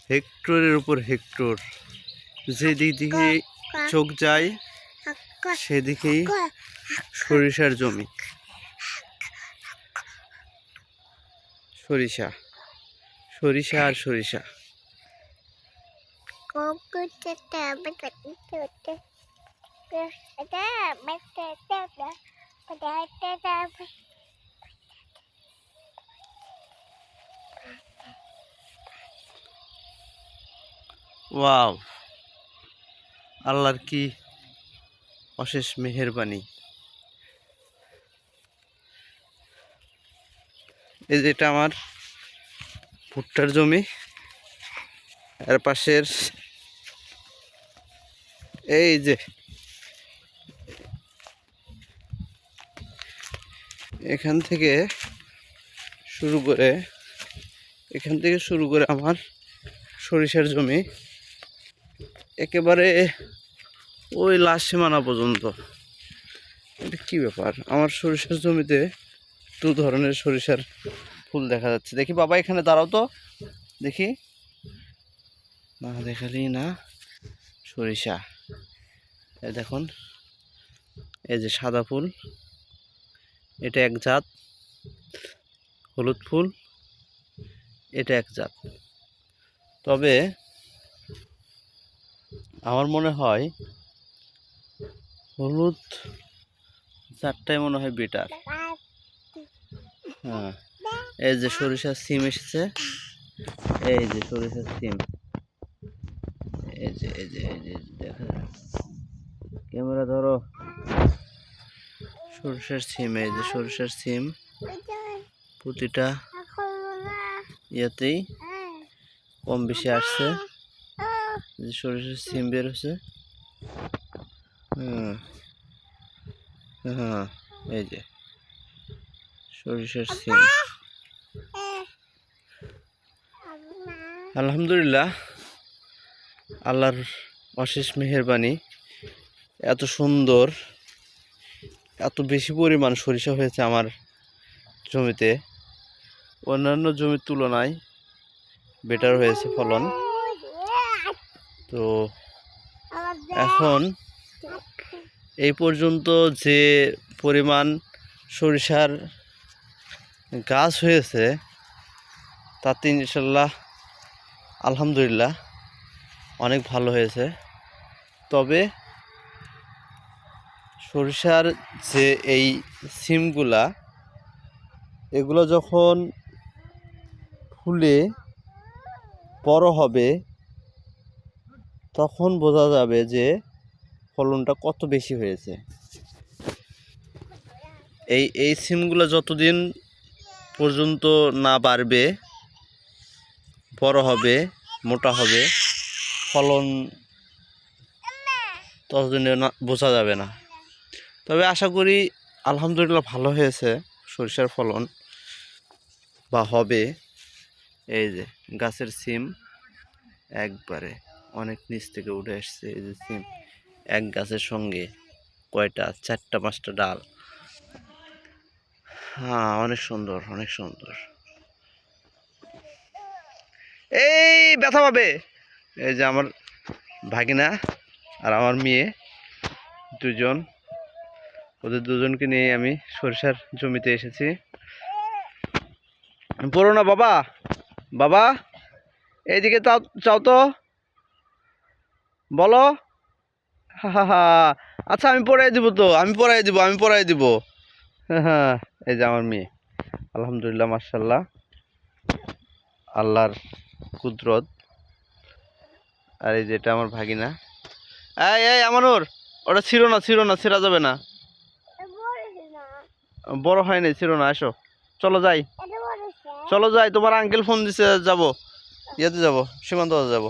হেক্টরের উপর হেক্টর, যেদিক দিকে চোখ যায় সেদিকেই সরিষার জমি। সরিষা, সরিষা আর সরিষা। ওয়াও, আল্লাহর কি অশেষ মেহেরবানি। এই যেটা আমার ভুট্টার জমি, এর পাশের এই যে এখান থেকে শুরু করে আমার সরিষার জমি একেবারে ওই লাস্ট সীমানা পর্যন্ত। এটা কি ব্যাপার, আমার সরিষার জমিতে দু ধরনের সরিষার ফুল দেখা যাচ্ছে। দেখি বাবা, এখানে দাঁড়াও তো দেখি, না দেখালি না। সরিষা, এই দেখুন, এই যে সাদা ফুল, এটা এক জাত। হলুদ ফুল, এটা এক জাত। তবে আমার মনে হয় হলুদ জাতটাই মনে হয় বেটার। হ্যাঁ, এই যে সরিষার সিম এসেছে, এই যে সরিষার সিম, এই যে দেখা যাচ্ছে, ক্যামেরা ধরো, সরিষার সিম, এই যে সরিষার সিম প্রতিটা ইয়াতেই কম বেশি আসছে। যে সরিষার সিম বের হচ্ছে, হ্যাঁ এই যে সরিষার সিম। আলহামদুলিল্লাহ, আল্লাহর অশেষ মেহেরবানি, এত সুন্দর, এত বেশি পরিমাণ সরিষা হয়েছে আমার জমিতে। অন্যান্য জমির তুলনায় বেটার হয়েছে ফলন। তো এখন এই পর্যন্ত যে পরিমাণ সরিষার গাছ হয়েছে তাতে ইনশাল্লাহ আলহামদুলিল্লাহ অনেক ভালো হয়েছে। তবে সরিষার যে এই সিমগুলা, এগুলো যখন ফুলে বড় হবে তখন বোঝা যাবে যে ফলনটা কত বেশি হয়েছে। এই সিমগুলো যতদিন পর্যন্ত না বাড়বে, বড় হবে, মোটা হবে, ফলন ততদিনে না বোঝা যাবে না। তবে আশা করি আলহামদুলিল্লাহ ভালো হয়েছে সরিষার ফলন, বা হবে। এই যে গাছের সিম একবারে অনেক নিচ থেকে উঠে আসছে। এই যে সিম এক গাছের সঙ্গে কয়টা, 4টা 5টা ডাল। হ্যাঁ, অনেক সুন্দর, অনেক সুন্দর। এই ব্যথা পাবে। এই যে আমার ভাগিনা আর আমার মেয়ে দুজন, ওদের দুজনকে নিয়ে আমি সরিষার জমিতে এসেছি। পড়ো না বাবা, বাবা এইদিকে চাও তো, বলো। হা, আচ্ছা আমি পড়াই দিব, তো আমি পড়াই দিব। হ্যাঁ, এই যে আমার মেয়ে, আলহামদুলিল্লাহ মাশাআল্লাহ, আল্লাহর কুদরত। আর এই যে এটা আমার ভাগিনা। এই আমানুর, ওটা ছিল না, ছেড়া যাবে না, বড় হয় নাই, ছিল না। আসো, চলো যাই, তোমার আঙ্কেল ফোন দিছে, যাবো ইয়েতে, যাবো সীমান্ত যাব।